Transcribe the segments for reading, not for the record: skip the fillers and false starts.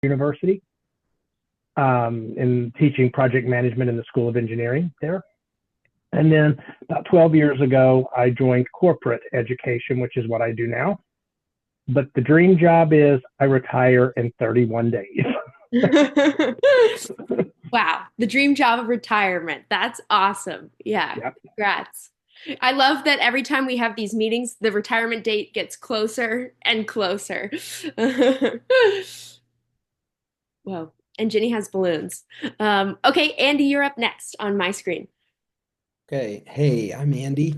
University, in teaching project management in the School of Engineering there. And then about 12 years ago, I joined corporate education, which is what I do now. But the dream job is I retire in 31 days. Wow, the dream job of retirement. That's awesome. Yeah, Yeah. congrats. I love that every time we have these meetings, the retirement date gets closer and closer. Whoa. And Jenny has balloons. Okay, Andy, you're up next on my screen. Okay. Hey, I'm Andy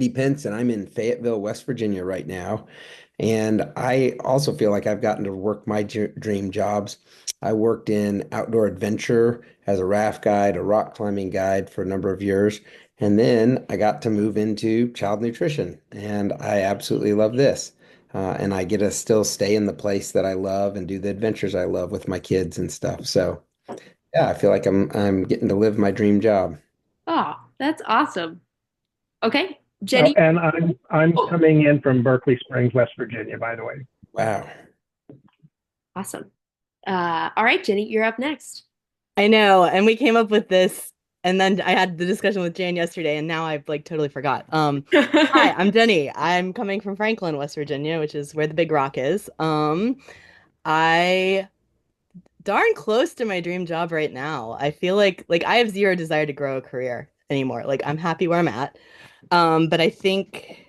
Pence, and I'm in Fayetteville, West Virginia right now. And I also feel like I've gotten to work my dream jobs. I worked in outdoor adventure as a raft guide, a rock climbing guide for a number of years. And then I got to move into child nutrition, and I absolutely love this. And I get to still stay in the place that I love and do the adventures I love with my kids and stuff. So yeah, I feel like I'm getting to live my dream job. Oh, that's awesome. Okay, Oh, Jenny. and I'm Oh, coming in from Berkeley Springs, West Virginia, by the way. Wow. awesome. All right, Jenny, you're up next. I know, and we came up with this, and then I had the discussion with Jane yesterday, and now I've like totally forgot. Hi, I'm Jenny. I'm coming from Franklin, West Virginia, which is where the Big Rock is. I darn close to my dream job right now. I feel like I have zero desire to grow a career anymore. Like I'm happy where I'm at. But I think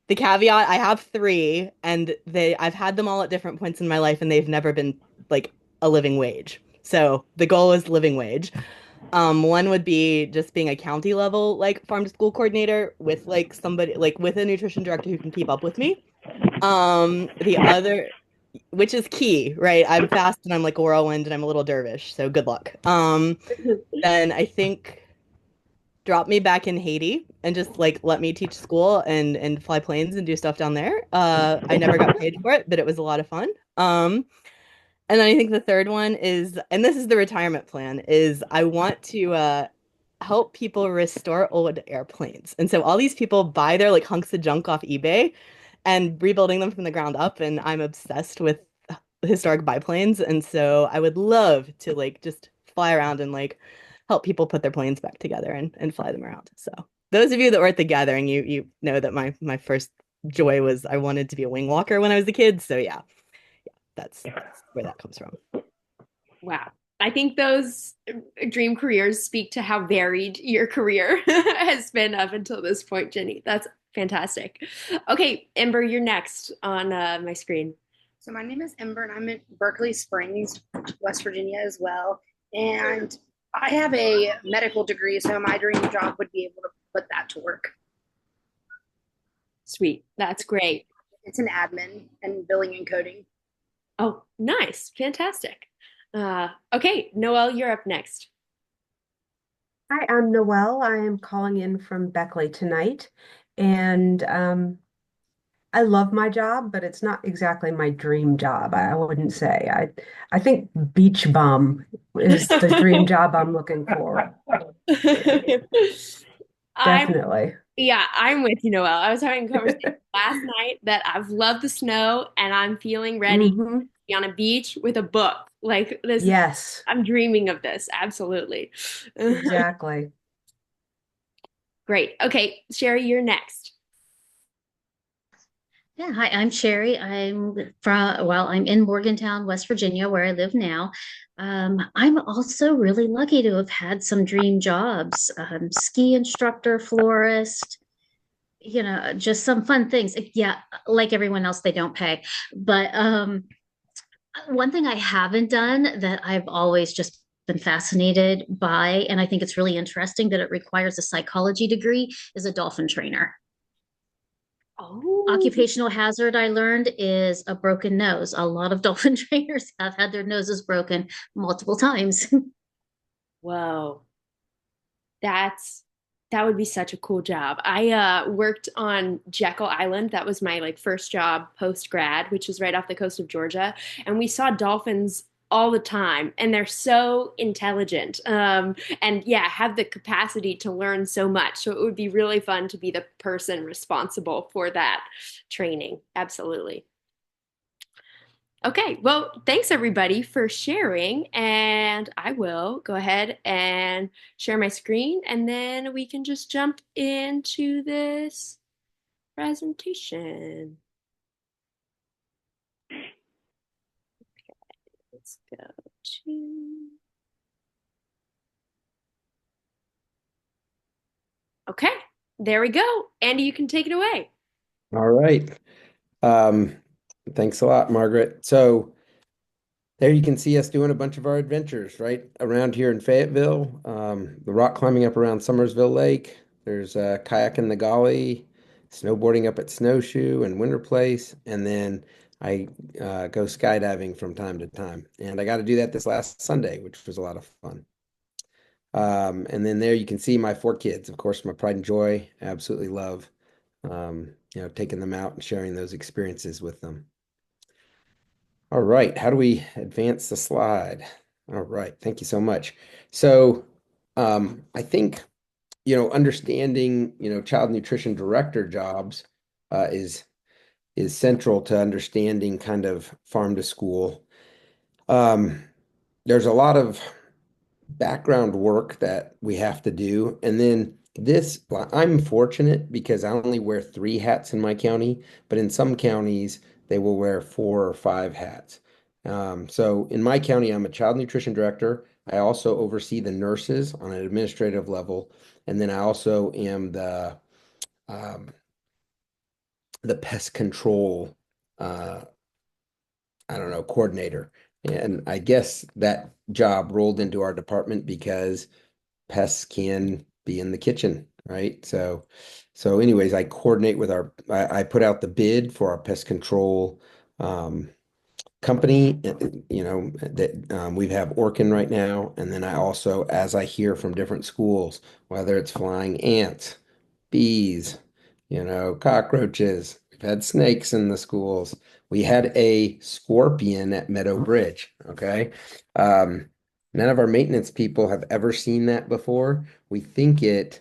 the caveat, I have three, and I've had them all at different points in my life, and they've never been like a living wage. So the goal is living wage. One would be just being a county level like farm to school coordinator with like somebody like with a nutrition director who can keep up with me. The other, which is key, right? I'm fast and I'm like a whirlwind and I'm a little dervish, so good luck. Then I think drop me back in Haiti and just like let me teach school and fly planes and do stuff down there. I never got paid for it, but it was a lot of fun. And then I think the third one is, and this is the retirement plan, is I want to help people restore old airplanes. And so all these people buy their like hunks of junk off eBay and rebuilding them from the ground up. And I'm obsessed with historic biplanes. And so I would love to like just fly around and like help people put their planes back together and fly them around. So those of you that were at the gathering, you know that my first joy was I wanted to be a wing walker when I was a kid. So yeah, that's where that comes from. Wow. I think those dream careers speak to how varied your career has been up until this point, Jenny. That's fantastic. Okay, Ember, you're next on my screen. So my name is Ember, and I'm in Berkeley Springs, West Virginia as well. And I have a medical degree, so my dream job would be able to put that to work. Sweet. That's great. It's an admin and billing and coding. Oh, nice. Fantastic. Okay, Noelle, you're up next. Hi, I'm Noelle. I am calling in from Beckley tonight. And I love my job, but it's not exactly my dream job, I wouldn't say. I think beach bum is the dream job I'm looking for. I'm Definitely. Yeah, I'm with you, Noelle. I was having a conversation last night that I've loved the snow and I'm feeling ready to Hmm. be on a beach with a book. Like this is, Yes, I'm dreaming of this. Absolutely. exactly. Great. Okay, Sherry, you're next. Yeah, hi, I'm Sherry. I'm in Morgantown, West Virginia, where I live now. I'm also really lucky to have had some dream jobs, ski instructor, florist, just some fun things. Yeah, like everyone else, they don't pay. But one thing I haven't done that I've always just been fascinated by, and I think it's really interesting that it requires a psychology degree, is a dolphin trainer. Oh, Occupational hazard I learned is a broken nose. A lot of dolphin trainers have had their noses broken multiple times. whoa. That's that would be such a cool job. I worked on Jekyll Island. That was my like first job post grad, which is right off the coast of Georgia, and we saw dolphins all the time, and they're so intelligent, and yeah, have the capacity to learn so much. So it would be really fun to be the person responsible for that training. Absolutely. Okay, well, thanks everybody for sharing, and I will go ahead and share my screen, and then we can just jump into this presentation. Let's go to. Okay, there we go. Andy, you can take it away. All right. Um, Thanks a lot, Margaret. So there you can see us doing a bunch of our adventures right around here in Fayetteville. The rock climbing up around Summersville Lake. There's kayaking the Golly, snowboarding up at Snowshoe and Winter Place, and then I go skydiving from time to time. And I got to do that this last Sunday, which was a lot of fun. And then there you can see my four kids, of course, my pride and joy. Absolutely love, taking them out and sharing those experiences with them. All right, how do we advance the slide? All right, thank you so much. So, I think, understanding, child nutrition director jobs is central to understanding kind of farm to school. Um, there's a lot of background work that we have to do. And then well, I'm fortunate because I only wear three hats in my county, but in some counties, they will wear four or five hats. So in my county, I'm a child nutrition director. I also oversee the nurses on an administrative level. And then I also am um, the pest control, uh, I don't know, coordinator. And I guess that job rolled into our department because pests can be in the kitchen, right? So anyways, I coordinate with I put out the bid for our pest control um, company, that we have Orkin right now. And then I also, as I hear from different schools, whether it's flying ants, bees, cockroaches. We've had snakes in the schools. We had a scorpion at Meadow Bridge. Okay. Um, None of our maintenance people have ever seen that before. We think it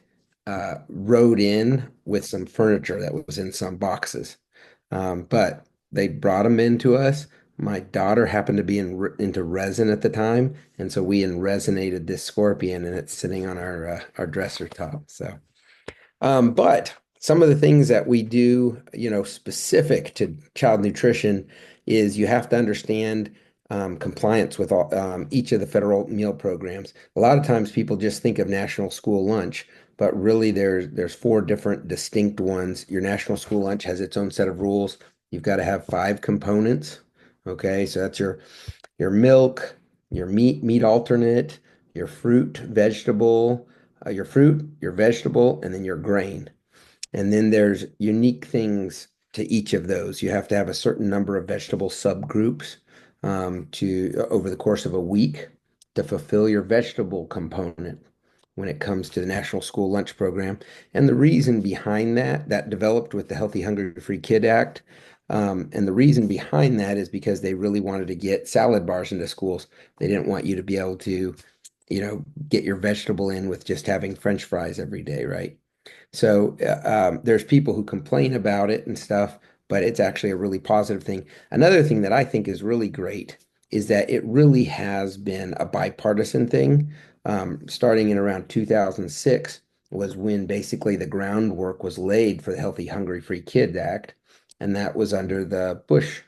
rode in with some furniture that was in some boxes. But they brought them into us. My daughter happened to be into resin at the time, and so we resinated this scorpion, and it's sitting on our dresser top. But some of the things that we do, specific to child nutrition is you have to understand compliance with each of the federal meal programs. A lot of times people just think of National School Lunch, but really there's four different distinct ones. Your National School Lunch has its own set of rules. You've got to have five components. Okay, so that's your milk, your meat alternate, your fruit, your vegetable, and then your grain. And then there's unique things to each of those. You have to have a certain number of vegetable subgroups to over the course of a week to fulfill your vegetable component when it comes to the National School Lunch Program. And the reason behind that developed with the Healthy Hungry Free Kid Act. And the reason behind that is because they really wanted to get salad bars into schools. They didn't want you to be able to, get your vegetable in with just having French fries every day, right? So there's people who complain about it and stuff, but it's actually a really positive thing. Another thing that I think is really great is that it really has been a bipartisan thing. Starting in around 2006 was when basically the groundwork was laid for the Healthy Hungry Free Kids Act, and that was under the Bush,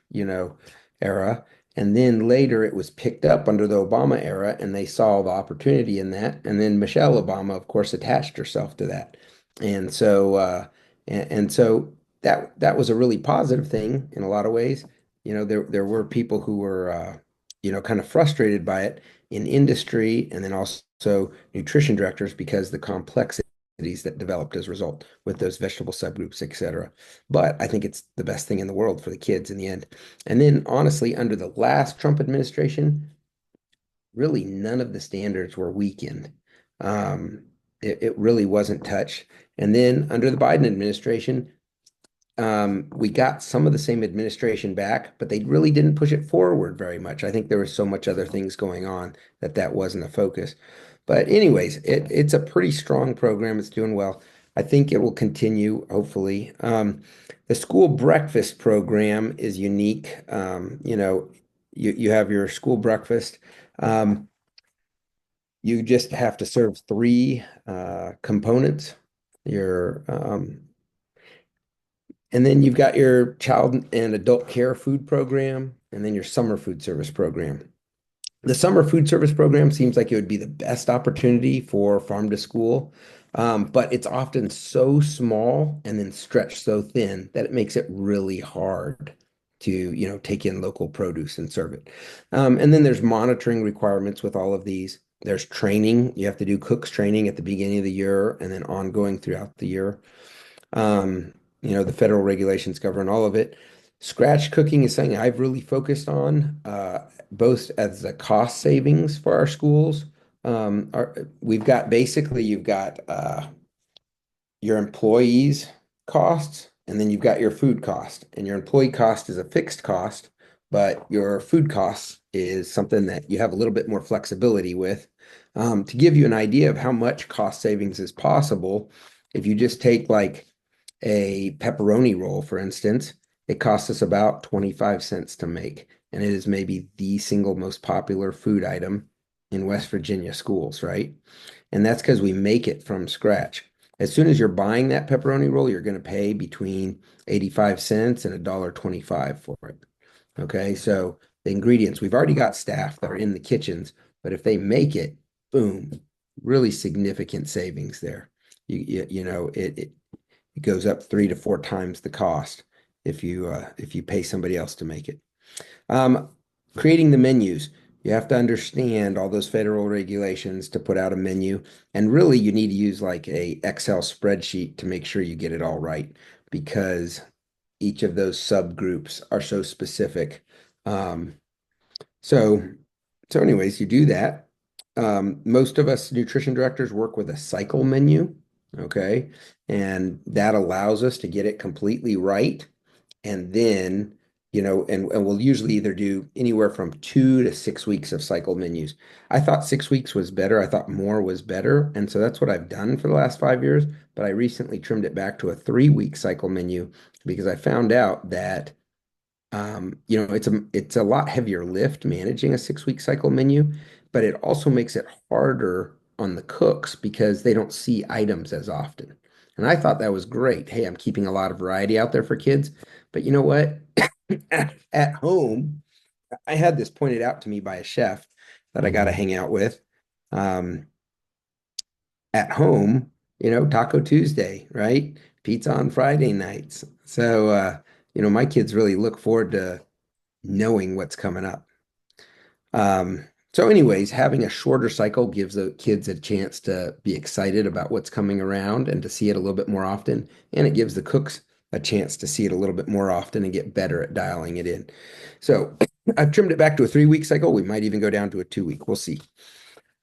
era. And then later it was picked up under the Obama era, and they saw the opportunity in that. And then Michelle Obama, of course, attached herself to that. And so and so that was a really positive thing in a lot of ways. There were people who were kind of frustrated by it in industry and then also nutrition directors because the complexities that developed as a result with those vegetable subgroups, et cetera. But I think it's the best thing in the world for the kids in the end. And then honestly, under the last Trump administration, really none of the standards were weakened. Um, it really wasn't touched. And then under the Biden administration, we got some of the same administration back, but they really didn't push it forward very much. I think there was so much other things going on that wasn't a focus. But anyways, it's a pretty strong program. It's doing well. I think it will continue, hopefully. The school breakfast program is unique. you have your school breakfast. Um, you just have to serve three components. Your And then you've got your child and adult care food program, and then your summer food service program. The summer food service program seems like it would be the best opportunity for farm to school, but it's often so small and then stretched so thin that it makes it really hard to, take in local produce and serve it. And then there's monitoring requirements with all of these. There's training. You have to do cooks training at the beginning of the year and then ongoing throughout the year. The federal regulations govern all of it. Scratch cooking is something I've really focused on, both as a cost savings for our schools. We've got basically you've got your employees' costs, and then you've got your food cost. And your employee cost is a fixed cost, but your food cost is something that you have a little bit more flexibility with. To give you an idea of how much cost savings is possible, if you just take like a pepperoni roll, for instance, it costs us about 25 cents to make, and it is maybe the single most popular food item in West Virginia schools, right? And that's because we make it from scratch. As soon as you're buying that pepperoni roll, you're going to pay between 85 cents and $1.25 for it. Okay, so the ingredients, we've already got staff that are in the kitchens, but if they make it, boom, really significant savings there. It goes up 3 to 4 times the cost if you pay somebody else to make it. Um, Creating the menus, you have to understand all those federal regulations to put out a menu, and really you need to use like a Excel spreadsheet to make sure you get it all right because each of those subgroups are so specific. Um, so so anyways, you do that. Most of us nutrition directors work with a cycle menu, okay? And that allows us to get it completely right. And then, and we'll usually either do anywhere from 2 to 6 weeks of cycle menus. I thought 6 weeks was better. I thought more was better. And so that's what I've done for the last 5 years. But I recently trimmed it back to a 3 week cycle menu because I found out that it's a lot heavier lift managing a 6 week cycle menu, but it also makes it harder on the cooks because they don't see items as often. And I thought that was great. Hey, I'm keeping a lot of variety out there for kids. But you know what? At home, I had this pointed out to me by a chef that I got to hang out with. Um, at home, Taco Tuesday, right? Pizza on Friday nights. So, my kids really look forward to knowing what's coming up. So anyways, having a shorter cycle gives the kids a chance to be excited about what's coming around and to see it a little bit more often. And it gives the cooks a chance to see it a little bit more often and get better at dialing it in. So I've trimmed it back to a 3 week cycle. We might even go down to a 2 week. We'll see.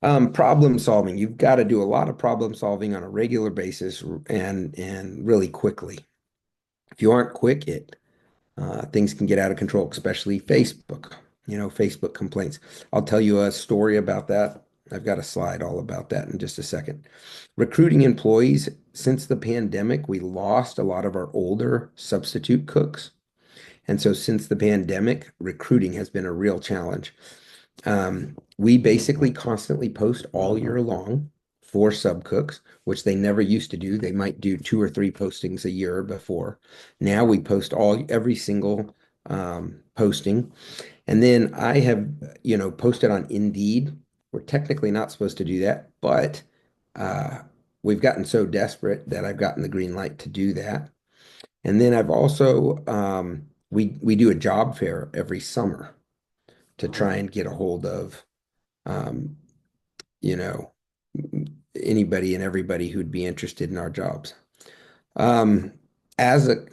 Problem solving. You've got to do a lot of problem solving on a regular basis and really quickly. If you aren't quick, things can get out of control, especially Facebook, Facebook complaints. I'll tell you a story about that. I've got a slide all about that in just a second. Recruiting employees, since the pandemic, we lost a lot of our older substitute cooks. And so since the pandemic, recruiting has been a real challenge. We basically constantly post all year long for sub cooks, which they never used to do. They might do 2 or 3 postings a year before. Now we post every single posting. And then I have, posted on Indeed. We're technically not supposed to do that, but uh, we've gotten so desperate that I've gotten the green light to do that. And then I've also, we do a job fair every summer to try and get a hold of um, you know, anybody and everybody who'd be interested in our jobs. Um, as a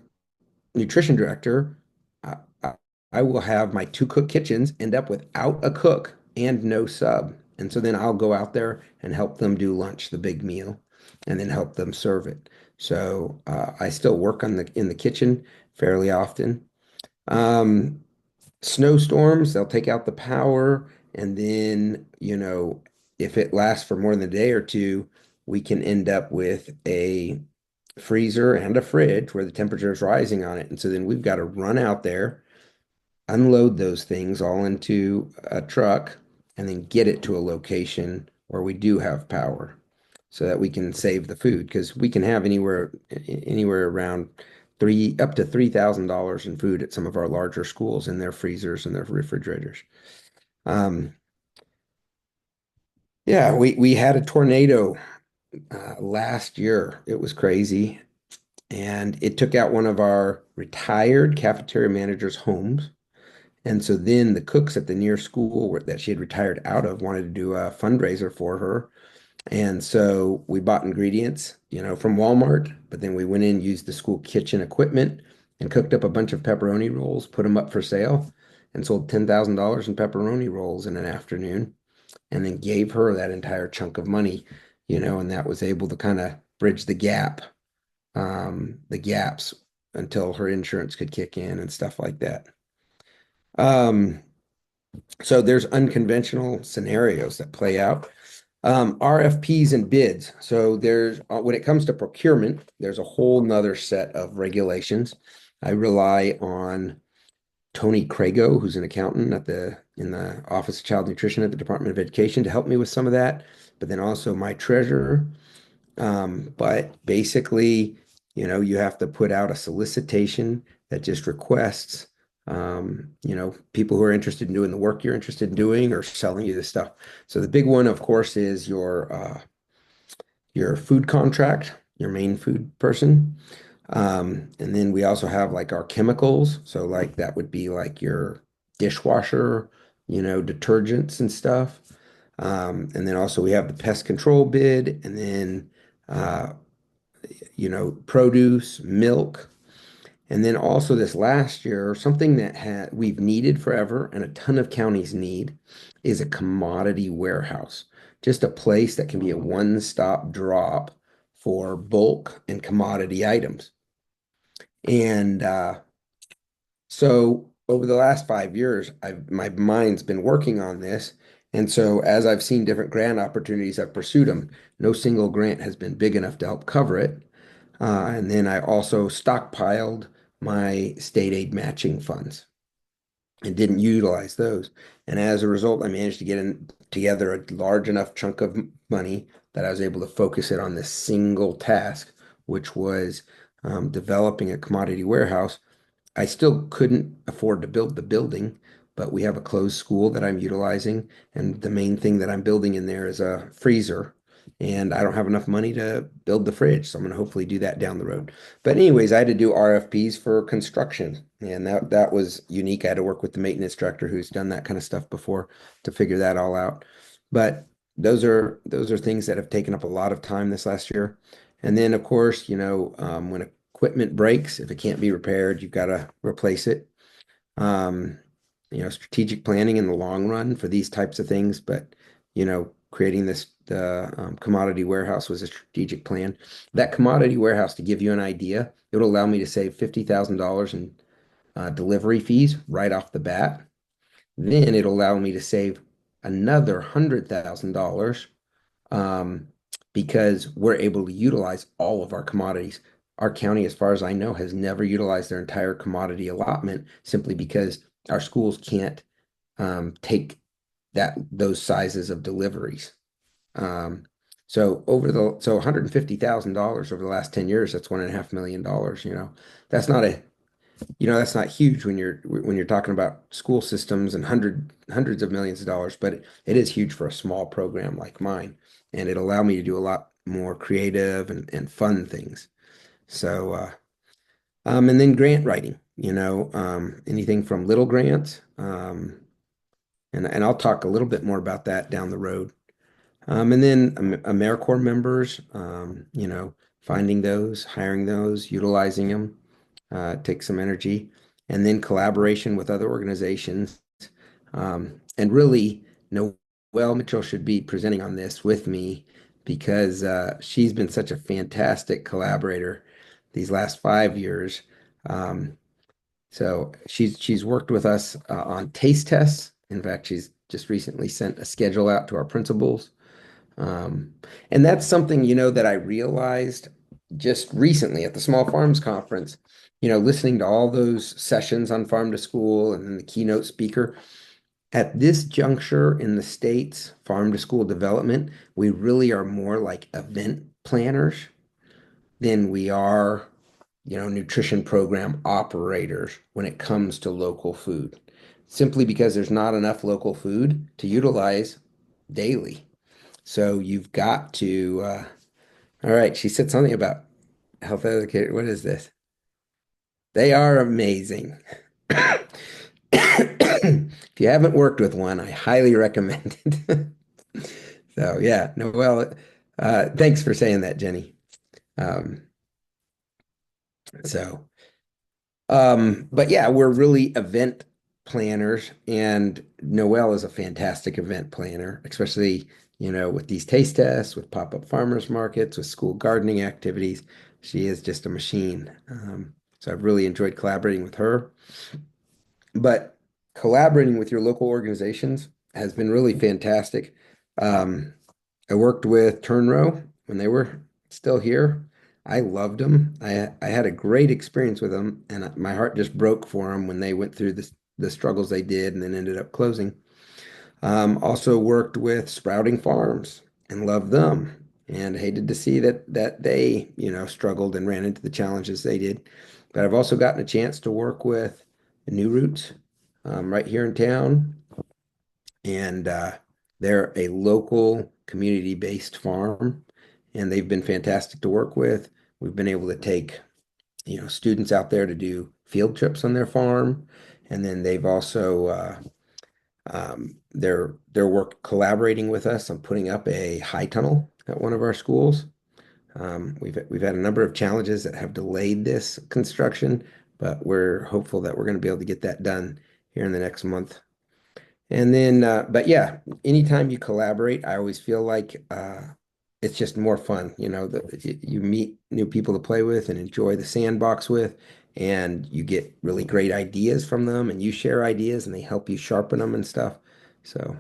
nutrition director, I, I I will have my 2 cook kitchens end up without a cook and no sub. And so then I'll go out there and help them do lunch, the big meal, and then help them serve it. So I still work in the kitchen fairly often. Um, Snowstorms, they'll take out the power, and then, if it lasts for more than a day or two, we can end up with a freezer and a fridge where the temperature is rising on it. And so then we've got to run out there, unload those things all into a truck, and then get it to a location where we do have power so that we can save the food because we can have anywhere around three up to $3,000 in food at some of our larger schools in their freezers and their refrigerators. Um, yeah, we had a tornado last year. It was crazy, and it took out one of our retired cafeteria managers' homes. And so then the cooks at the near school that she had retired out of wanted to do a fundraiser for her. And so we bought ingredients, from Walmart, but then we went in, used the school kitchen equipment and cooked up a bunch of pepperoni rolls, put them up for sale, and sold $10,000 in pepperoni rolls in an afternoon, and then gave her that entire chunk of money, and that was able to kind of bridge the gaps until her insurance could kick in and stuff like that. Um, so there's unconventional scenarios that play out. RFPs and bids. So there's when it comes to procurement, there's a whole nother set of regulations. I rely on Tony Crago, who's an accountant in the Office of Child Nutrition at the Department of Education, to help me with some of that. But then also my treasurer. But basically, you have to put out a solicitation that just requests, people who are interested in doing the work you're interested in doing or selling you the stuff. So the big one, of course, is your food contract, your main food person. And then we also have like our chemicals. So like that would be like your dishwasher, detergents and stuff. And then also we have the pest control bid, and then uh, produce, milk. And then also this last year, something that we've needed forever and a ton of counties need is a commodity warehouse. Just a place that can be a one-stop drop for bulk and commodity items. And so over the last 5 years, my mind's been working on this. And so as I've seen different grant opportunities, I've pursued them. No single grant has been big enough to help cover it. And then I also stockpiled my state aid matching funds and didn't utilize those. And as a result, I managed to together a large enough chunk of money that I was able to focus it on this single task, which was developing a commodity warehouse. I still couldn't afford to build the building, but we have a closed school that I'm utilizing, and the main thing that I'm building in there is a freezer. And I don't have enough money to build the fridge, so I'm going to hopefully do that down the road. But anyways, I had to do RFPs for construction, and that was unique. I had to work with the maintenance director who's done that kind of stuff before to figure that all out. But those are things that have taken up a lot of time this last year. And then, of course, when equipment breaks, if it can't be repaired, you've got to replace it. Um, strategic planning in the long run for these types of things, but creating this commodity warehouse was a strategic plan. That commodity warehouse, to give you an idea, it would allow me to save $50,000 in delivery fees right off the bat. Then it'll allow me to save another $100,000 um, because we're able to utilize all of our commodities. Our county, as far as I know, has never utilized their entire commodity allotment simply because our schools can't take those sizes of deliveries. So $150,000 over the last 10 years, that's $1.5 million. That's not a that's not huge when you're talking about school systems and hundreds of millions of dollars, but it is huge for a small program like mine, and it allowed me to do a lot more creative and fun things. So, and then grant writing, anything from little grants, and I'll talk a little bit more about that down the road. And then AmeriCorps members, finding those, hiring those, utilizing them, takes some energy. And then collaboration with other organizations. And really, Noelle Mitchell should be presenting on this with me because she's been such a fantastic collaborator these last 5 years. So she's worked with us on taste tests. In fact, she's just recently sent a schedule out to our principals. Um, and that's something, that I realized just recently at the Small Farms Conference, listening to all those sessions on farm to school and then the keynote speaker. At this juncture in the state's farm to school development, we really are more like event planners than we are, nutrition program operators when it comes to local food, simply because there's not enough local food to utilize daily. So you've got to, all right, she said something about health educator. What is this? They are amazing. If you haven't worked with one, I highly recommend it. So yeah, no, well, thanks for saying that, Jenny. Um, so, but yeah, we're really event planners, and Noelle is a fantastic event planner, especially, with these taste tests, with pop-up farmers markets, with school gardening activities. She is just a machine. So I've really enjoyed collaborating with her. But collaborating with your local organizations has been really fantastic. Um, I worked with Turnrow when they were still here. I loved them. I had a great experience with them, and my heart just broke for them when they went through the struggles they did and then ended up closing. Also worked with Sprouting Farms and loved them, and hated to see that they, struggled and ran into the challenges they did. But I've also gotten a chance to work with New Roots right here in town, and they're a local community-based farm, and they've been fantastic to work with. We've been able to take, students out there to do field trips on their farm, and then they've also they're work collaborating with us on putting up a high tunnel at one of our schools. We've had a number of challenges that have delayed this construction, but we're hopeful that we're going to be able to get that done here in the next month. And then, but yeah, anytime you collaborate, I always feel like it's just more fun. You meet new people to play with and enjoy the sandbox with, and you get really great ideas from them, and you share ideas, and they help you sharpen them and stuff. So,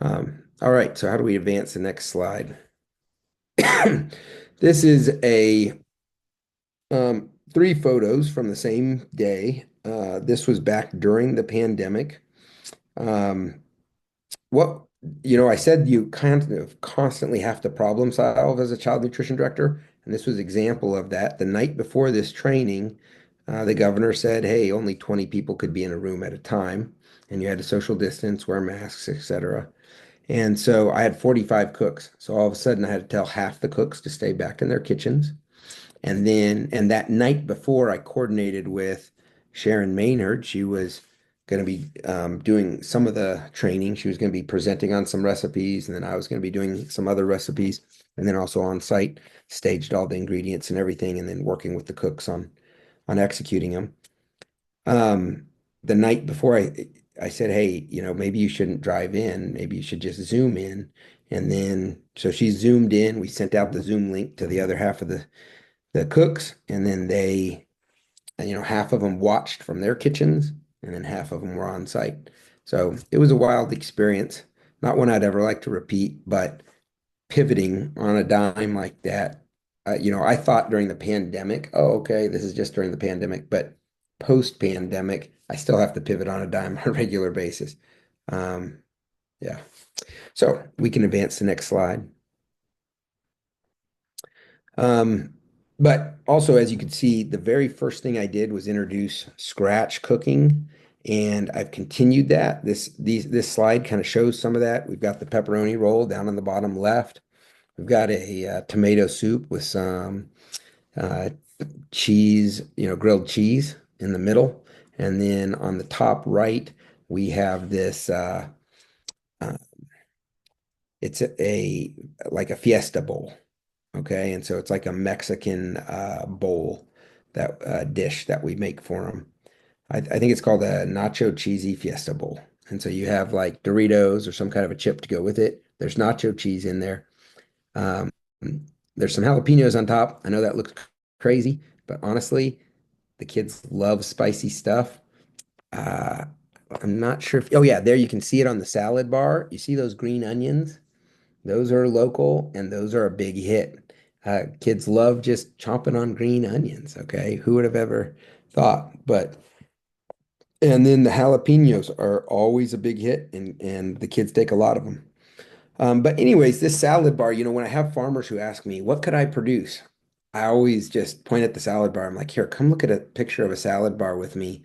all right. So how do we advance the next slide? This is a three photos from the same day. This was back during the pandemic. Um, what I said you kind of constantly have to problem solve as a child nutrition director, and this was example of that. The night before this training, the governor said, "Hey, only 20 people could be in a room at a time, and you had to social distance, wear masks, etc." And so I had 45 cooks. So all of a sudden, I had to tell half the cooks to stay back in their kitchens. And that night before, I coordinated with Sharon Maynard. She was going to be doing some of the training. She was going to be presenting on some recipes, and then I was going to be doing some other recipes, and then also on site, staged all the ingredients and everything, and then working with the cooks on executing them. The night before, I said, "Hey, maybe you shouldn't drive in. Maybe you should just Zoom in." And then so she zoomed in. We sent out the Zoom link to the other half of the cooks, and then they, half of them watched from their kitchens, and then half of them were on site. So it was a wild experience, not one I'd ever like to repeat, but pivoting on a dime like that, I thought during the pandemic, oh, okay, this is just during the pandemic, but post-pandemic, I still have to pivot on a dime on a regular basis. Um, yeah. So we can advance the next slide. Um, but also, as you can see, the very first thing I did was introduce scratch cooking, and I've continued that. This slide kind of shows some of that. We've got the pepperoni roll down on the bottom left. We've got a tomato soup with some uh, cheese, grilled cheese in the middle, and then on the top right, we have this. Uh, it's like a fiesta bowl. Okay, and so it's like a Mexican bowl that dish that we make for them. I think it's called a nacho cheesy fiesta bowl. And so you have like Doritos or some kind of a chip to go with it. There's nacho cheese in there. Um, there's some jalapenos on top. I know that looks crazy, but honestly, the kids love spicy stuff. Uh, I'm not sure if, oh yeah, there you can see it on the salad bar. You see those green onions? Those are local and those are a big hit. Kids love just chomping on green onions. Okay, who would have ever thought? But and then the jalapenos are always a big hit, and the kids take a lot of them. But anyways, this salad bar, when I have farmers who ask me, what could I produce? I always just point at the salad bar. I'm like, here, come look at a picture of a salad bar with me.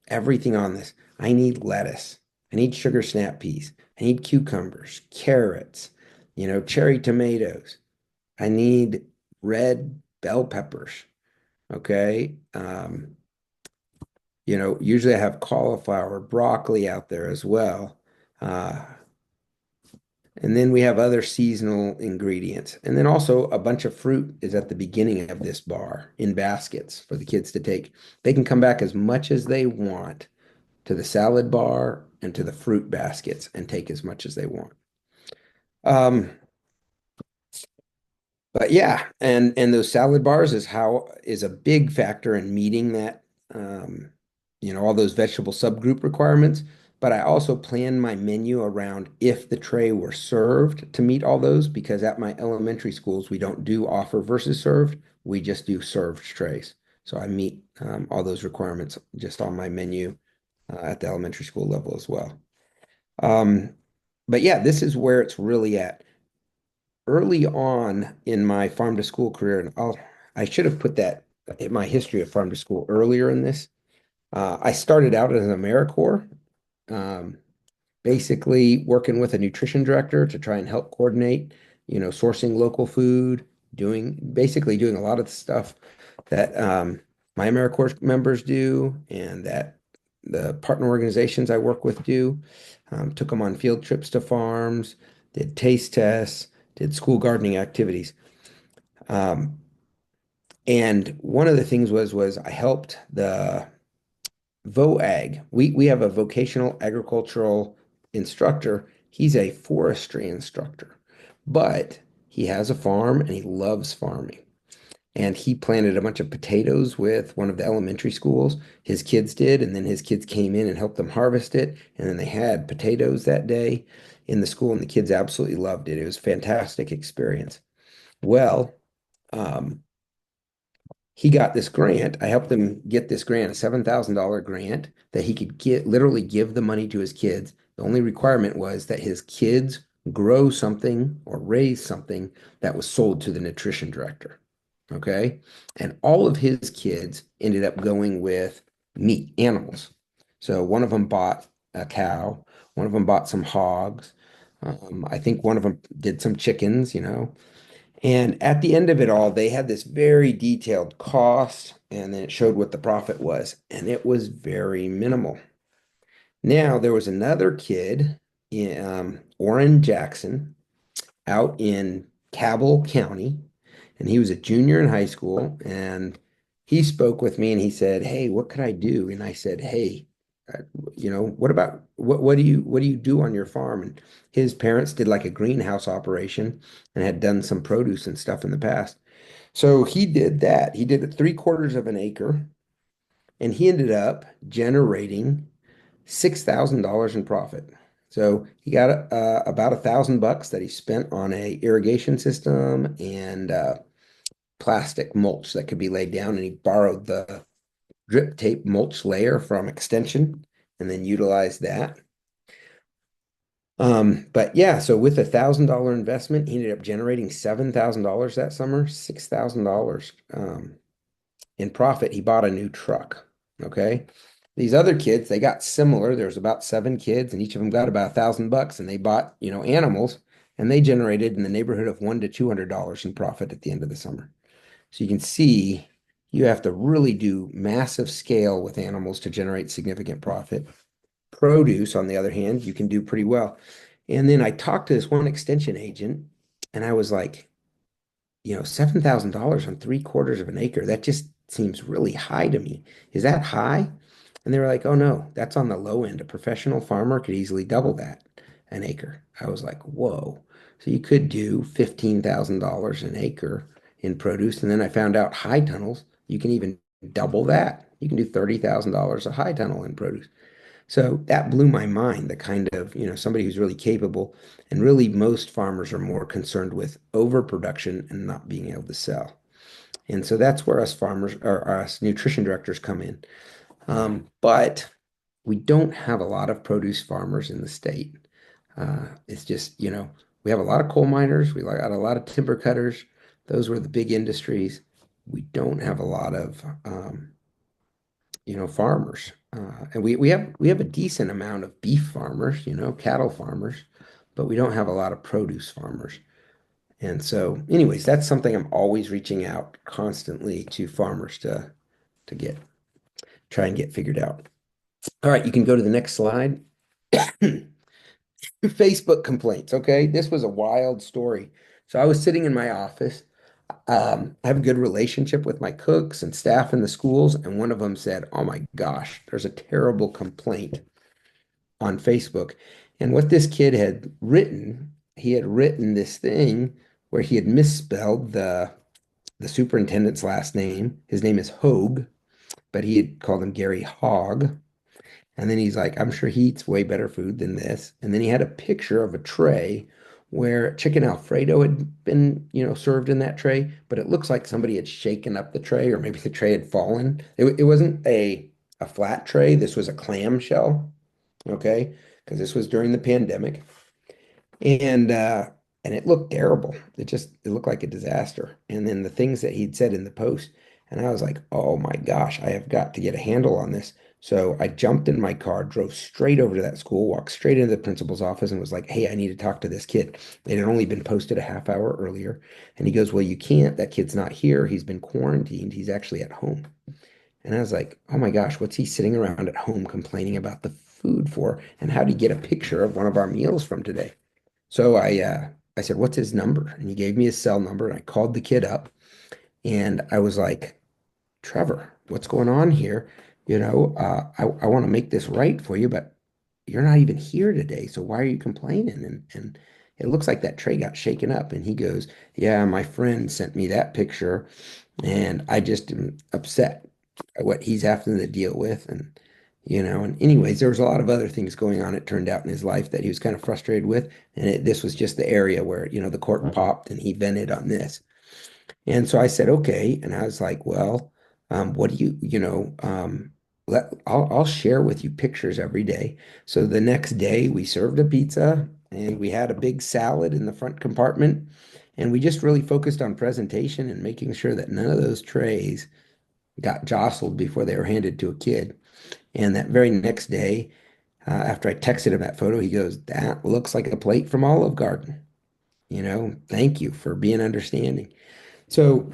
Everything on this. I need lettuce. I need sugar snap peas. I need cucumbers, carrots, cherry tomatoes. I need red bell peppers. Okay. Usually I have cauliflower, broccoli out there as well. Uh, and then we have other seasonal ingredients. And then also a bunch of fruit is at the beginning of this bar in baskets for the kids to take. They can come back as much as they want to the salad bar and to the fruit baskets and take as much as they want. Um, but yeah, and those salad bars is a big factor in meeting that all those vegetable subgroup requirements. But I also plan my menu around if the tray were served to meet all those, because at my elementary schools we don't do offer versus served, we just do served trays. So I meet all those requirements just on my menu at the elementary school level as well. Um, but yeah, this is where it's really at early on in my farm to school career, and I should have put that in my history of farm to school earlier in this. I started out as an AmeriCorps, um, basically working with a nutrition director to try and help coordinate, sourcing local food, basically doing a lot of the stuff that my AmeriCorps members do and that the partner organizations I work with do. Took them on field trips to farms, did taste tests, did school gardening activities. Um, and one of the things was I helped the VOAG. We have a vocational agricultural instructor. He's a forestry instructor, but he has a farm and he loves farming. And he planted a bunch of potatoes with one of the elementary schools. His kids did, and then his kids came in and helped them harvest it. And then they had potatoes that day in the school, and the kids absolutely loved it. It was a fantastic experience. Well, um, he got this grant. I helped him get this grant, a $7,000 grant that he could literally give the money to his kids. The only requirement was that his kids grow something or raise something that was sold to the nutrition director. Okay. And all of his kids ended up going with meat, animals. So one of them bought a cow, one of them bought some hogs. I think one of them did some chickens. And at the end of it all, they had this very detailed cost, and then it showed what the profit was, and it was very minimal. Now, there was another kid, Orrin Jackson, out in Cabell County, and he was a junior in high school, and he spoke with me and he said, "Hey, what could I do?" And I said, "Hey, what do you do on your farm?" And his parents did like a greenhouse operation and had done some produce and stuff in the past. So he did that. He did it 3/4 of an acre, and he ended up generating $6,000 in profit. So he got about $1,000 that he spent on a irrigation system and plastic mulch that could be laid down, and he borrowed the drip tape mulch layer from Extension and then utilized that. But yeah, so with $1,000 investment, he ended up generating $7,000 that summer, $6,000 in profit. He bought a new truck. Okay. These other kids, they got similar. There's about 7 kids, and each of them got about $1,000, and they bought, animals, and they generated in the neighborhood of $100 to $200 in profit at the end of the summer. So you can see you have to really do massive scale with animals to generate significant profit. Produce, on the other hand, you can do pretty well. And then I talked to this one extension agent, and I was like, $7,000 on 3/4 of an acre, that just seems really high to me. Is that high? And they were like, oh no, that's on the low end. A professional farmer could easily double that an acre. I was like, whoa. So you could do $15,000 an acre in produce. And then I found out high tunnels, you can even double that. You can do $30,000 a high tunnel in produce. So that blew my mind, the kind of, somebody who's really capable. And really, most farmers are more concerned with overproduction and not being able to sell. And so that's where us farmers or us nutrition directors come in. But we don't have a lot of produce farmers in the state. It's just, we have a lot of coal miners, we got a lot of timber cutters. Those were the big industries. We don't have a lot of, farmers. And we have a decent amount of beef farmers, cattle farmers, but we don't have a lot of produce farmers. And so, anyways, that's something I'm always reaching out constantly to farmers to get try and get figured out. All right, you can go to the next slide. Facebook complaints. Okay, this was a wild story. So I was sitting in my office. I have a good relationship with my cooks and staff in the schools, and one of them said, "Oh my gosh, there's a terrible complaint on Facebook." And what this kid had written, he had written this thing where he had misspelled the superintendent's last name. His name is Hogue, but he had called him Gary Hogg. And then he's like, I'm sure he eats way better food than this. And then he had a picture of a tray where chicken Alfredo had been, served in that tray, but it looks like somebody had shaken up the tray, or maybe the tray had fallen. It wasn't a flat tray. This was a clamshell, okay? Because this was during the pandemic. And it looked terrible. It looked like a disaster. And then the things that he'd said in the post, and I was like, oh my gosh, I have got to get a handle on this. So I jumped in my car, drove straight over to that school, walked straight into the principal's office, and was like, hey, I need to talk to this kid. It had only been posted a half hour earlier. And he goes, well, you can't. That kid's not here. He's been quarantined. He's actually at home. And I was like, oh my gosh, what's he sitting around at home complaining about the food for? And how did he get a picture of one of our meals from today? So I said, what's his number? And he gave me his cell number, and I called the kid up, and I was like, Trevor, what's going on here? I want to make this right for you, but you're not even here today. So why are you complaining? And it looks like that tray got shaken up. And he goes, yeah, my friend sent me that picture, and I just am upset at what he's having to deal with. And anyways, there was a lot of other things going on, it turned out, in his life that he was kind of frustrated with. And this was just the area where, the cork popped and he vented on this. And so I said, okay. And I was like, well, what do I'll share with you pictures every day. So the next day we served a pizza and we had a big salad in the front compartment. And we just really focused on presentation and making sure that none of those trays got jostled before they were handed to a kid. And that very next day, after I texted him that photo, he goes, that looks like a plate from Olive Garden. Thank you for being understanding. So,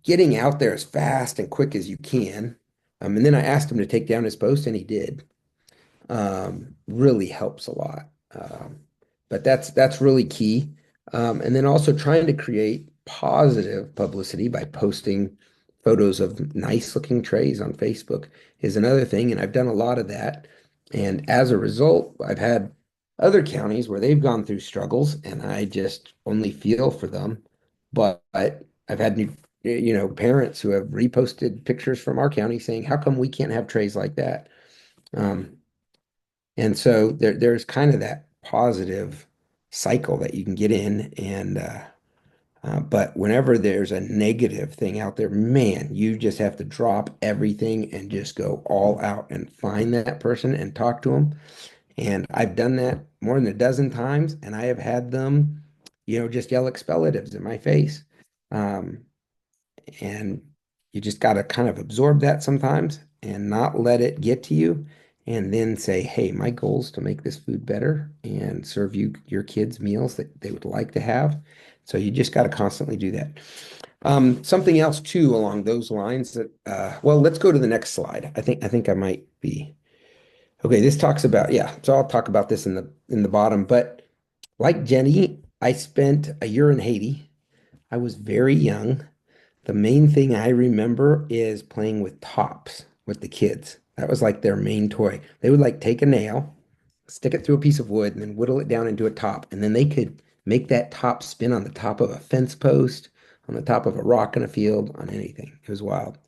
getting out there as fast and quick as you can. And then I asked him to take down his post, and he did. Really helps a lot. But that's really key. And then also trying to create positive publicity by posting photos of nice looking trays on Facebook is another thing. And I've done a lot of that. And as a result, I've had other counties where they've gone through struggles, and I just only feel for them. But I've had new, parents who have reposted pictures from our county saying, how come we can't have trays like that? Um, and so there's kind of that positive cycle that you can get in. But whenever there's a negative thing out there, man, you just have to drop everything and just go all out and find that person and talk to them. And I've done that more than a dozen times, and I have had them, just yell expletives in my face. Um, and you just got to kind of absorb that sometimes and not let it get to you. And then say, hey, my goal is to make this food better and serve your kids meals that they would like to have. So you just got to constantly do that. Something else too along those lines that well, let's go to the next slide. I think I might be okay. This talks about, yeah, so I'll talk about this in the bottom. But like Jenny, I spent a year in Haiti. I was very young. The main thing I remember is playing with tops with the kids. That was like their main toy. They would like take a nail, stick it through a piece of wood, and then whittle it down into a top. And then they could make that top spin on the top of a fence post, on the top of a rock in a field, on anything. It was wild.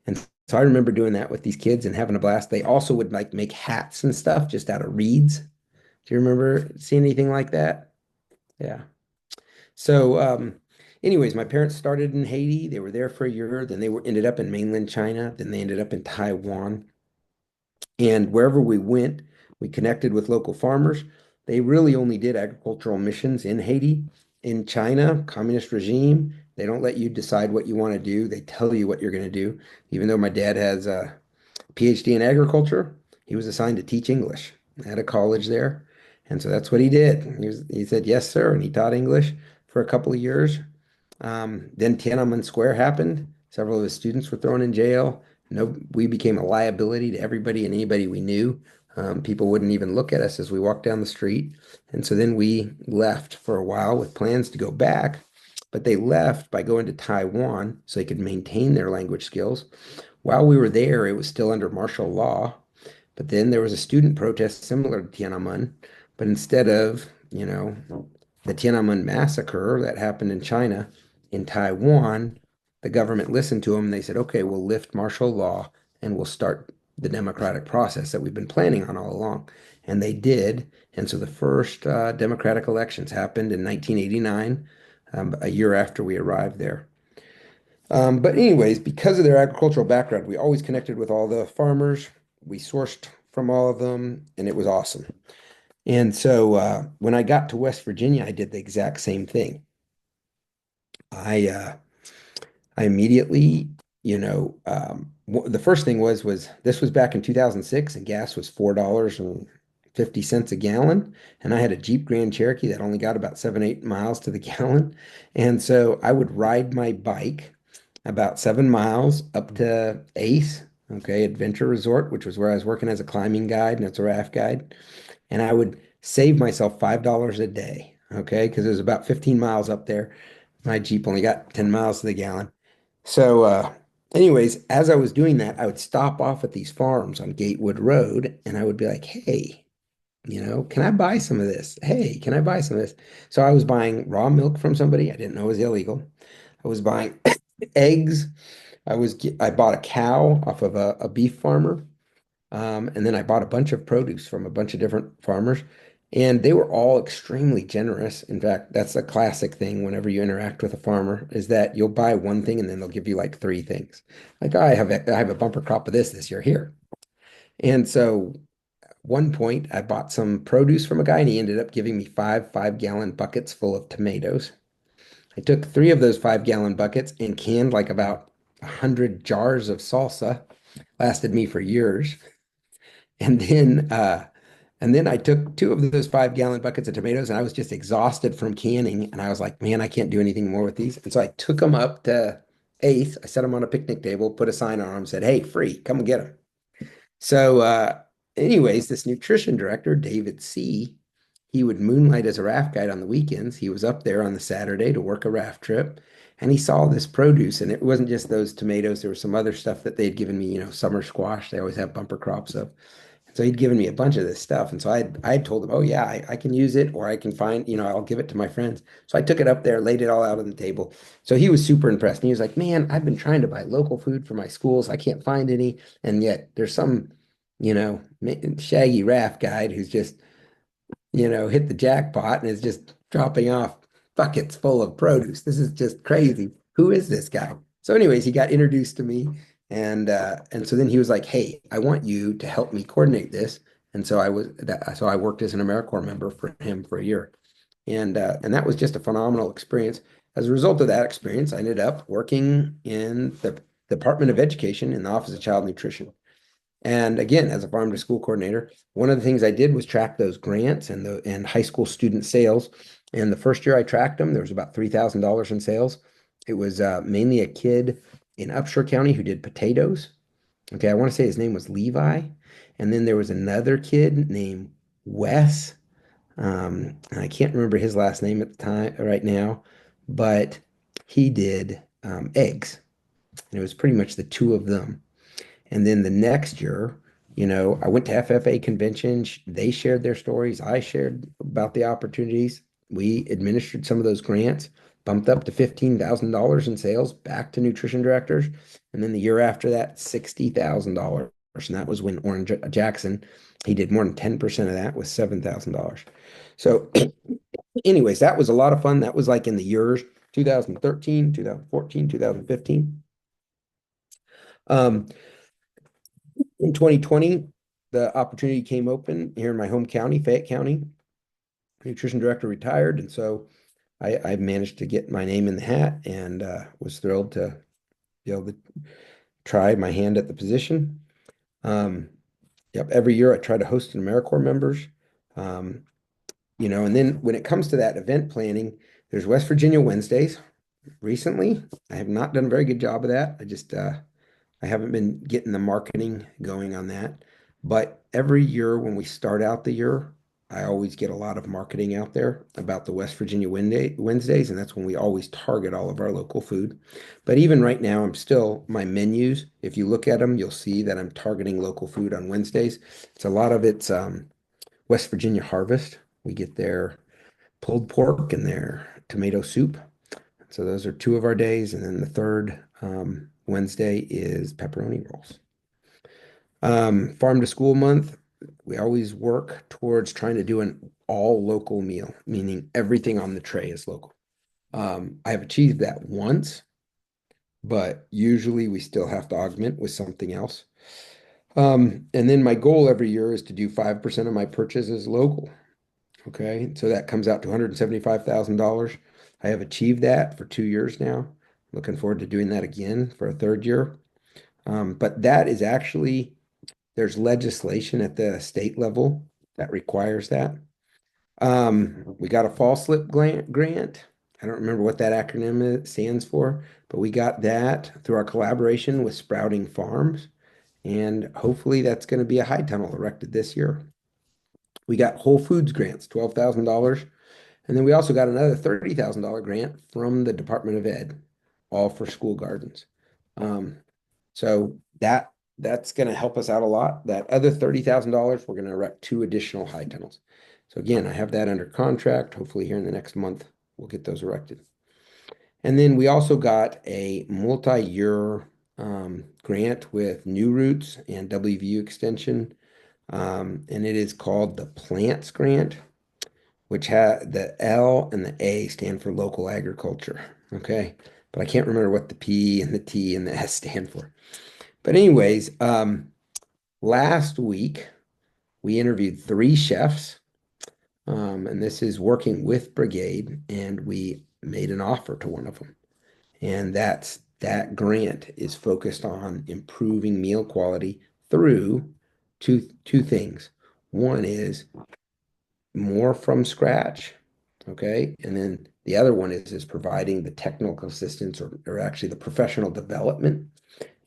And So I remember doing that with these kids and having a blast. They also would like make hats and stuff just out of reeds. Do you remember seeing anything like that? Yeah. So, anyways, my parents started in Haiti. They were there for a year. Then they were ended up in mainland China. Then they ended up in Taiwan. And wherever we went, we connected with local farmers. They really only did agricultural missions in Haiti. In China, communist regime, they don't let you decide what you want to do. They tell you what you're going to do. Even though my dad has a PhD in agriculture, he was assigned to teach English at a college there. And so that's what he did. He said, yes, sir. And he taught English for a couple of years. Then Tiananmen Square happened. Several of his students were thrown in jail. No, we became a liability to everybody and anybody we knew. People wouldn't even look at us as we walked down the street. And so then we left for a while with plans to go back, but they left by going to Taiwan so they could maintain their language skills. While we were there, it was still under martial law. But then there was a student protest similar to Tiananmen, but instead of, the Tiananmen massacre that happened in China, in Taiwan, the government listened to them. They said, okay, we'll lift martial law and we'll start the democratic process that we've been planning on all along. And they did. And so the first democratic elections happened in 1989, a year after we arrived there. But anyways, because of their agricultural background, we always connected with all the farmers. We sourced from all of them, and it was awesome. And so when I got to West Virginia, I did the exact same thing. I immediately, the first thing was this was back in 2006, and gas was $4.50 a gallon, and I had a Jeep Grand Cherokee that only got about 7, 8 miles to the gallon, and so I would ride my bike about 7 miles up to Ace, okay, Adventure Resort, which was where I was working as a climbing guide and as a raft guide. And I would save myself $5 a day, okay, because it was about 15 miles up there. My Jeep only got 10 miles to the gallon. So, anyways, as I was doing that, I would stop off at these farms on Gatewood Road and I would be like, hey, can I buy some of this? Hey, can I buy some of this? So I was buying raw milk from somebody I didn't know was illegal. I was buying eggs. I bought a cow off of a beef farmer. And then I bought a bunch of produce from a bunch of different farmers, and they were all extremely generous. In fact, that's a classic thing whenever you interact with a farmer is that you'll buy one thing and then they'll give you like three things. Like, "Oh, I have a bumper crop of this year here." And so one point I bought some produce from a guy and he ended up giving me 5 5-gallon buckets full of tomatoes. I took 3 of those 5-gallon buckets and canned like about 100 jars of salsa. Lasted me for years. And then I took 2 of those 5-gallon buckets of tomatoes and I was just exhausted from canning. And I was like, man, I can't do anything more with these. And so I took them up to Eighth. I set them on a picnic table, put a sign on them, said, hey, free, come and get them. So, anyways, this nutrition director, David C., he would moonlight as a raft guide on the weekends. He was up there on the Saturday to work a raft trip, and he saw this produce. And it wasn't just those tomatoes, there was some other stuff that they'd given me, summer squash. They always have bumper crops of. So he'd given me a bunch of this stuff. And so I told him, oh, yeah, I can use it or I can find, I'll give it to my friends. So I took it up there, laid it all out on the table. So he was super impressed. And he was like, man, I've been trying to buy local food for my schools. I can't find any. And yet there's some, shaggy raft guide who's just, hit the jackpot and is just dropping off buckets full of produce. This is just crazy. Who is this guy? So anyways, he got introduced to me and so then he was like, hey, I want you to help me coordinate this. And so I worked as an AmeriCorps member for him for a year. And that was just a phenomenal experience. As a result of that experience, I ended up working in the Department of Education in the Office of Child Nutrition. And again, as a farm to school coordinator, one of the things I did was track those grants and high school student sales. And the first year I tracked them, there was about $3,000 in sales. It was mainly a kid in Upshur County who did potatoes. Okay, I want to say his name was Levi. And then there was another kid named Wes. And I can't remember his last name at the time right now, but he did eggs. And it was pretty much the two of them. And then the next year, I went to FFA convention. They shared their stories. I shared about the opportunities. We administered some of those grants. bumped up to $15,000 in sales back to nutrition directors. And then the year after that, $60,000. And that was when Orange Jackson, he did more than 10% of that with $7,000. So anyways, that was a lot of fun. That was like in the years 2013, 2014, 2015. In 2020, the opportunity came open here in my home county, Fayette County. Nutrition director retired, and so I managed to get my name in the hat and was thrilled to be able to try my hand at the position. Yep, every year I try to host an AmeriCorps members. And then when it comes to that event planning, there's West Virginia Wednesdays. Recently, I have not done a very good job of that. I haven't been getting the marketing going on that. But every year when we start out the year, I always get a lot of marketing out there about the West Virginia Wednesdays, and that's when we always target all of our local food. But even right now, my menus, if you look at them, you'll see that I'm targeting local food on Wednesdays. It's a lot of it's West Virginia Harvest. We get their pulled pork and their tomato soup. So those are two of our days. And then the third Wednesday is pepperoni rolls. Farm to School Month, we always work towards trying to do an all local meal, meaning everything on the tray is local. I have achieved that once, but usually we still have to augment with something else. And then my goal every year is to do 5% of my purchases local. Okay, so that comes out to $175,000. I have achieved that for 2 years now. Looking forward to doing that again for a third year. But that is actually, there's legislation at the state level that requires that. We got a fall slip grant. I don't remember what that acronym stands for, but we got that through our collaboration with Sprouting Farms. And hopefully that's going to be a high tunnel erected this year. We got Whole Foods grants, $12,000. And then we also got another $30,000 grant from the Department of Ed, all for school gardens. So that's going to help us out a lot. That other $30,000, we're going to erect 2 additional high tunnels. So again, I have that under contract. Hopefully here in the next month, we'll get those erected. And then we also got a multi-year grant with New Roots and WVU Extension. And it is called the Plants Grant, which the L and the A stand for local agriculture. Okay. But I can't remember what the P and the T and the S stand for. But anyways, last week we interviewed 3 chefs. And this is working with Brigade, and we made an offer to one of them. And that grant is focused on improving meal quality through two things. One is more from scratch, okay? And then the other one is providing the technical assistance or actually the professional development.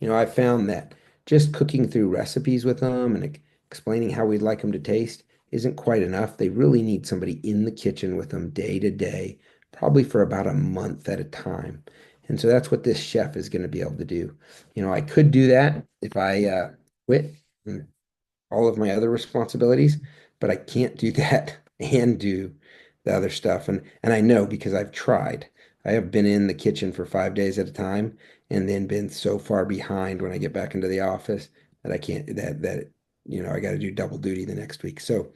I found that just cooking through recipes with them and explaining how we'd like them to taste isn't quite enough. They really need somebody in the kitchen with them day to day, probably for about a month at a time. And so that's what this chef is going to be able to do. I could do that if I quit all of my other responsibilities, but I can't do that and do the other stuff. And I know because I've tried. I have been in the kitchen for 5 days at a time and then been so far behind when I get back into the office that I can't I got to do double duty the next week. So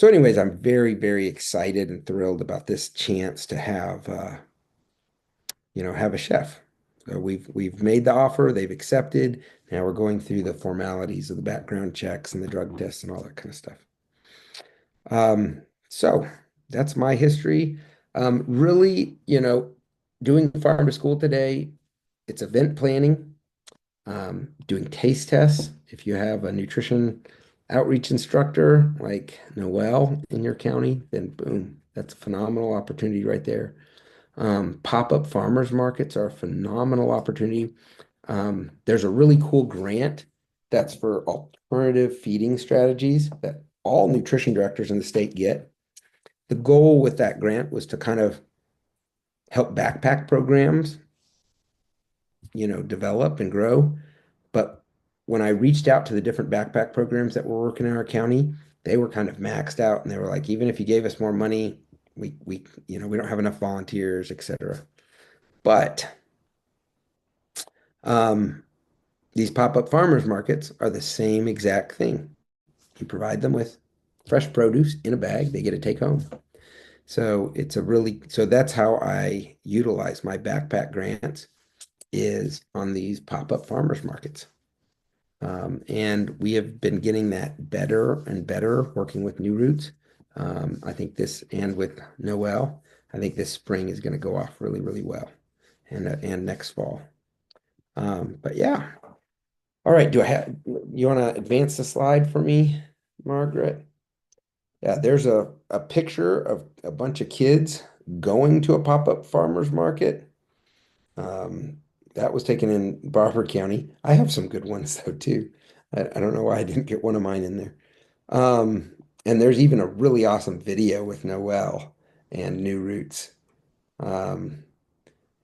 anyways, I'm very, very excited and thrilled about this chance to have have a chef. So we've made the offer, they've accepted. Now we're going through the formalities of the background checks and the drug tests and all that kind of stuff. So that's my history. Really, doing farm to school today, it's event planning, doing taste tests. If you have a nutrition outreach instructor like Noel in your county, then boom, that's a phenomenal opportunity right there. Pop-up farmers markets are a phenomenal opportunity. There's a really cool grant that's for alternative feeding strategies that all nutrition directors in the state get. The goal with that grant was to kind of help backpack programs, develop and grow. But when I reached out to the different backpack programs that were working in our county, they were kind of maxed out and they were like, even if you gave us more money, We don't have enough volunteers, etc. But um, these pop-up farmers markets are the same exact thing. You provide them with fresh produce in a bag, they get to take home. So that's how I utilize my backpack grants is on these pop-up farmers markets. And we have been getting that better and better working with New Roots. I think this and with Noel, I think this spring is going to go off really, really well and next fall. But yeah. All right. You want to advance the slide for me, Margaret? Yeah, there's a picture of a bunch of kids going to a pop-up farmers market. Um, that was taken in Barber County. I have some good ones though too. I don't know why I didn't get one of mine in there. Um, and there's even a really awesome video with Noel and New Roots. Um,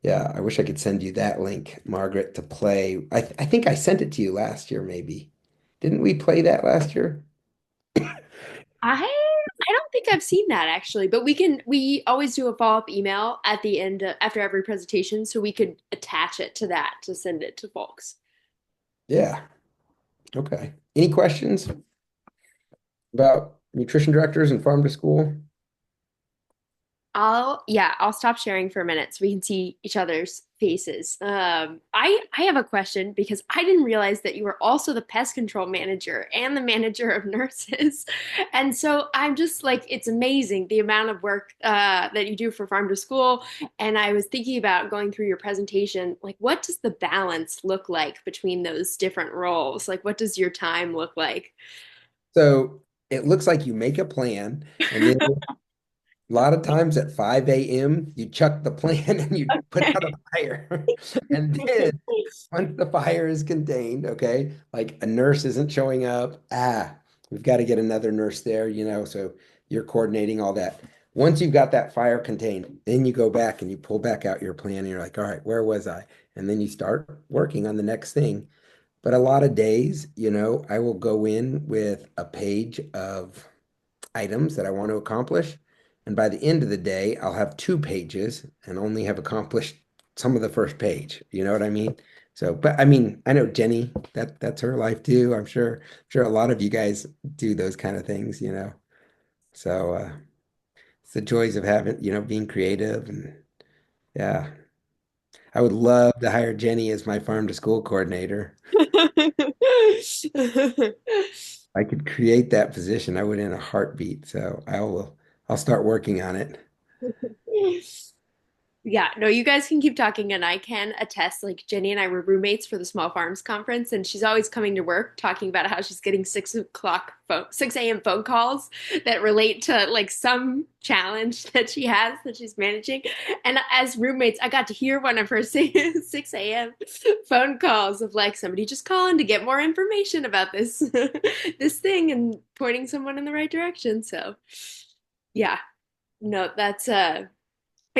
yeah, I wish I could send you that link, Margaret, to play. I think I sent it to you last year, maybe. Didn't we play that last year? I don't think I've seen that actually, but we always do a follow-up email at the end after every presentation, so we could attach it to that to send it to folks. Yeah. Okay. Any questions about nutrition directors and farm to school? I'll stop sharing for a minute so we can see each other's faces. I have a question because I didn't realize that you were also the pest control manager and the manager of nurses. And so I'm just like, it's amazing the amount of work that you do for Farm to School. And I was thinking about going through your presentation, like, what does the balance look like between those different roles? Like, what does your time look like? So it looks like you make a plan, and then a lot of times at 5 a.m., you chuck the plan and you put out a fire. And then once the fire is contained, okay, like a nurse isn't showing up, we've got to get another nurse there, so you're coordinating all that. Once you've got that fire contained, then you go back and you pull back out your plan and you're like, all right, where was I? And then you start working on the next thing. But a lot of days, I will go in with a page of items that I want to accomplish. And by the end of the day, I'll have 2 pages and only have accomplished some of the first page. You know what I mean? So, but I mean, I know Jenny, that's her life too. I'm sure a lot of you guys do those kind of things. So, it's the joys of having, being creative and yeah. I would love to hire Jenny as my farm to school coordinator. I could create that position. I would in a heartbeat. So I'll start working on it. Yeah, no, you guys can keep talking, and I can attest. Like Jenny and I were roommates for the Small Farms Conference, and she's always coming to work talking about how she's getting 6 a.m. phone calls that relate to like some challenge that she has that she's managing. And as roommates, I got to hear one of her 6 a.m. phone calls of like somebody just calling to get more information about this this thing and pointing someone in the right direction. So, yeah, no, that's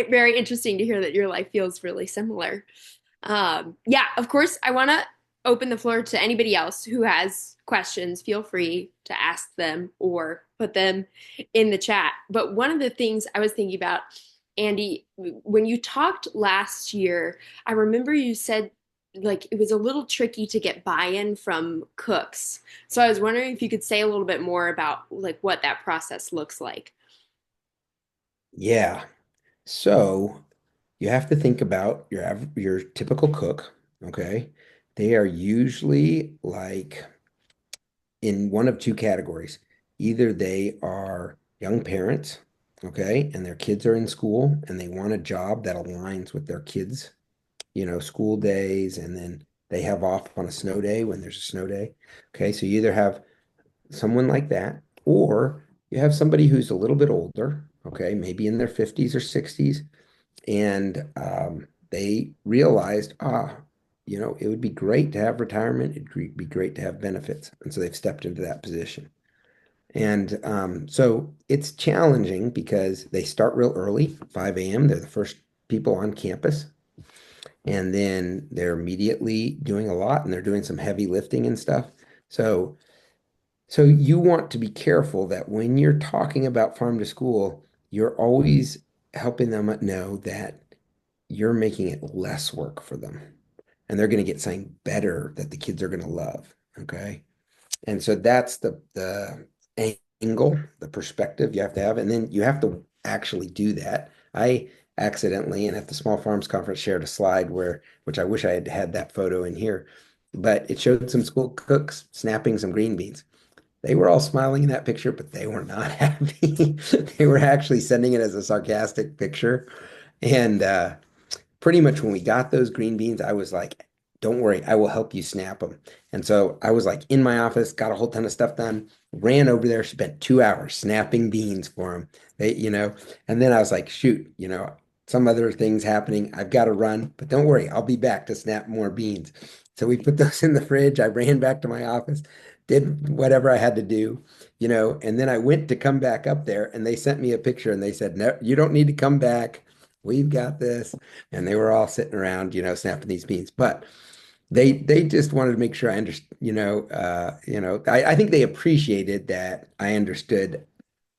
very interesting to hear that your life feels really similar. Yeah, of course, I want to open the floor to anybody else who has questions. Feel free to ask them or put them in the chat. But one of the things I was thinking about, Andy, when you talked last year, I remember you said like it was a little tricky to get buy-in from cooks. So I was wondering if you could say a little bit more about like what that process looks like. Yeah. So you have to think about your typical cook, okay? They are usually like in one of 2 categories. Either they are young parents, okay, and their kids are in school and they want a job that aligns with their kids, school days, and then they have off on a snow day when there's a snow day. Okay, so you either have someone like that, or you have somebody who's a little bit older, okay, maybe in their 50s or 60s, and they realized, it would be great to have retirement. It'd be great to have benefits. And so they've stepped into that position. And so it's challenging because they start real early, 5 a.m. They're the first people on campus. And then they're immediately doing a lot and they're doing some heavy lifting and stuff. So you want to be careful that when you're talking about farm to school, you're always helping them know that you're making it less work for them. And they're going to get something better that the kids are going to love. Okay. And so that's the angle, the perspective you have to have, and then you have to actually do that. I accidentally, and at the Small Farms Conference, shared a slide which I wish I had had that photo in here, but it showed some school cooks snapping some green beans. They were all smiling in that picture, but they were not happy. They were actually sending it as a sarcastic picture. And pretty much when we got those green beans, I was like, don't worry, I will help you snap them. And so I was like in my office, got a whole ton of stuff done, ran over there, spent 2 hours snapping beans for them. And then I was like, shoot, some other things happening. I've got to run, but don't worry, I'll be back to snap more beans. So we put those in the fridge. I ran back to my office, did whatever I had to do, and then I went to come back up there and they sent me a picture and they said, no, you don't need to come back. We've got this. And they were all sitting around, snapping these beans. But they just wanted to make sure I understood, I think they appreciated that I understood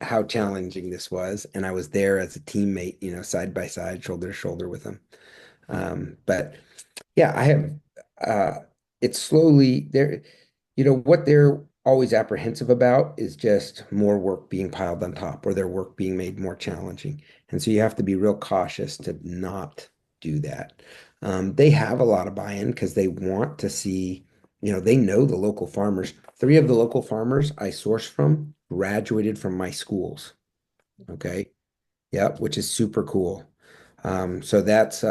how challenging this was. And I was there as a teammate, side by side, shoulder to shoulder with them. But yeah, I have it's slowly there, what they're always apprehensive about is just more work being piled on top or their work being made more challenging. And so you have to be real cautious to not do that. They have a lot of buy-in because they want to see, they know the local farmers. Three of the local farmers I source from graduated from my schools. Okay. Yep, which is super cool. So that's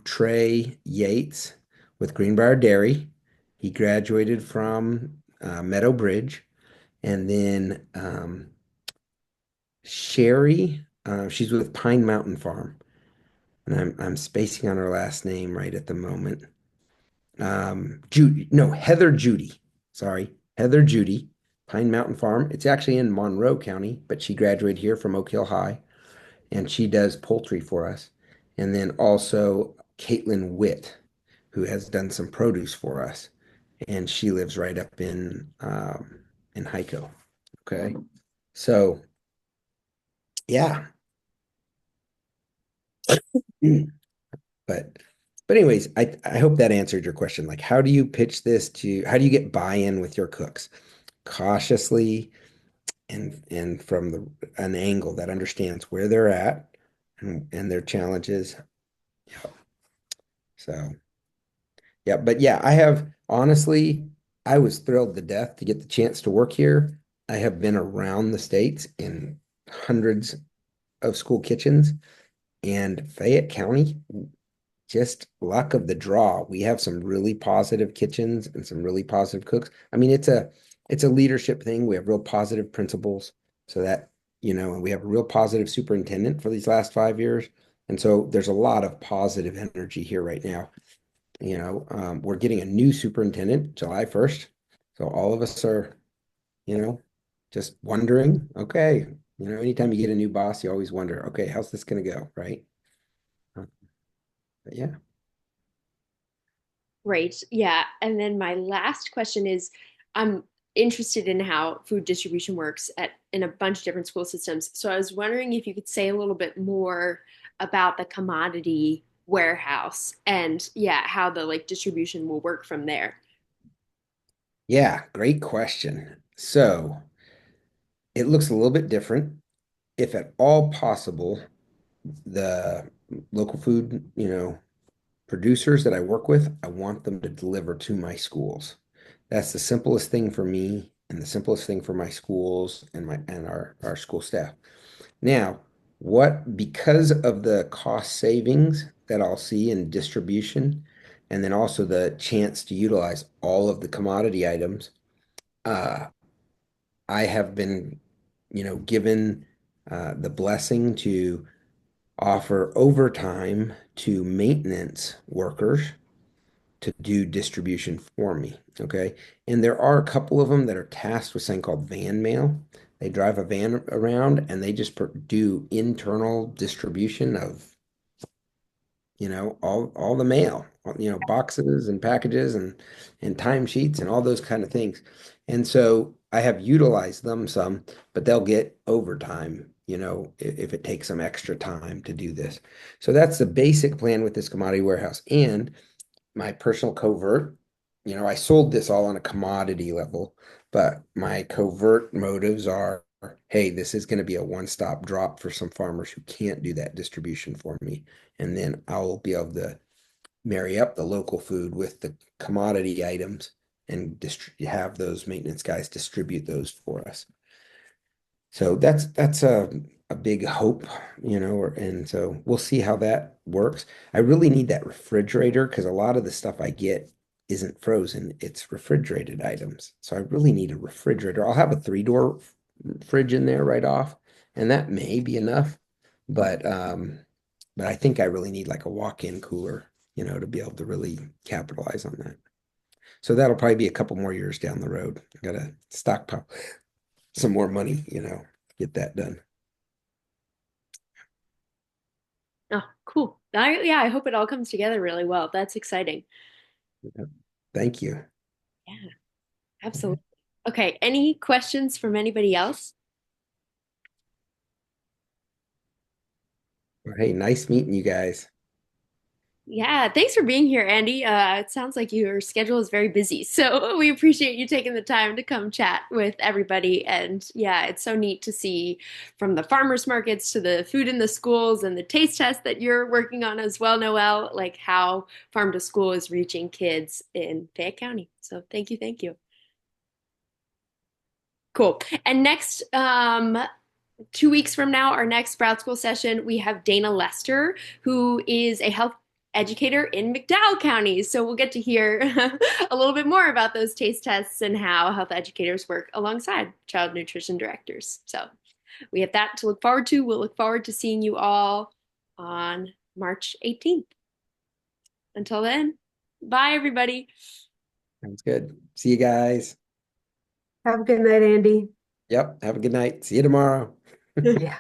Trey Yates with Greenbrier Dairy. He graduated from Meadow Bridge. And then Sherry, she's with Pine Mountain Farm. And I'm spacing on her last name right at the moment. Judy, no, Heather Judy. Sorry, Heather Judy, Pine Mountain Farm. It's actually in Monroe County, but she graduated here from Oak Hill High, and she does poultry for us. And then also Caitlin Witt, who has done some produce for us, and she lives right up in Hyco. Okay, so yeah. But anyways, I hope that answered your question. Like, how do you pitch this how do you get buy-in with your cooks? Cautiously and from an angle that understands where they're at and their challenges. Yeah. So yeah, but yeah, I have honestly, I was thrilled to death to get the chance to work here. I have been around the states in hundreds of school kitchens, and Fayette County, just luck of the draw. We have some really positive kitchens and some really positive cooks. I mean, it's a leadership thing. We have real positive principals, so that, and we have a real positive superintendent for these last 5 years. And so there's a lot of positive energy here right now. We're getting a new superintendent July 1st. So all of us are, just wondering, okay, anytime you get a new boss, you always wonder, okay, how's this going to go, right? But yeah. Great. Yeah. And then my last question is, I'm interested in how food distribution works in a bunch of different school systems. So I was wondering if you could say a little bit more about the commodity warehouse and yeah, how the like distribution will work from there. Yeah, great question. So it looks a little bit different. If at all possible, the local food, producers that I work with, I want them to deliver to my schools. That's the simplest thing for me and the simplest thing for my schools and our school staff. Now, because of the cost savings that I'll see in distribution, and then also the chance to utilize all of the commodity items, uh, I have been, given the blessing to offer overtime to maintenance workers to do distribution for me. Okay. And there are a couple of them that are tasked with something called van mail. They drive a van around and they just do internal distribution of, all the mail, boxes and packages and timesheets and all those kind of things. And so I have utilized them some, but they'll get overtime, if it takes some extra time to do this. So that's the basic plan with this commodity warehouse. And my personal covert, I sold this all on a commodity level, but my covert motives are, hey, this is going to be a one-stop drop for some farmers who can't do that distribution for me. And then I'll be able to marry up the local food with the commodity items and have those maintenance guys distribute those for us. So that's a big hope, and so we'll see how that works. I really need that refrigerator because a lot of the stuff I get isn't frozen, it's refrigerated items. So I really need a refrigerator. I'll have a three-door fridge in there right off, and that may be enough, but I think I really need like a walk-in cooler, to be able to really capitalize on that. So that'll probably be a couple more years down the road. I gotta stockpile some more money, get that done. Oh, cool. Yeah, I hope it all comes together really well. That's exciting. Yep. Thank you. Yeah, absolutely. Okay, any questions from anybody else? Well, hey, nice meeting you guys. Yeah, thanks for being here, Andy. It sounds like your schedule is very busy, so we appreciate you taking the time to come chat with everybody. And yeah, it's so neat to see from the farmers markets to the food in the schools and the taste test that you're working on as well, Noel, like how Farm to School is reaching kids in Fayette County. So thank you, thank you. Cool. And next, 2 weeks from now, our next Sprout School session, we have Dana Lester, who is a health educator in McDowell County. So we'll get to hear a little bit more about those taste tests and how health educators work alongside child nutrition directors. So we have that to look forward to. We'll look forward to seeing you all on March 18th. Until then, bye, everybody. Sounds good. See you guys. Have a good night, Andy. Yep. Have a good night. See you tomorrow. Yeah.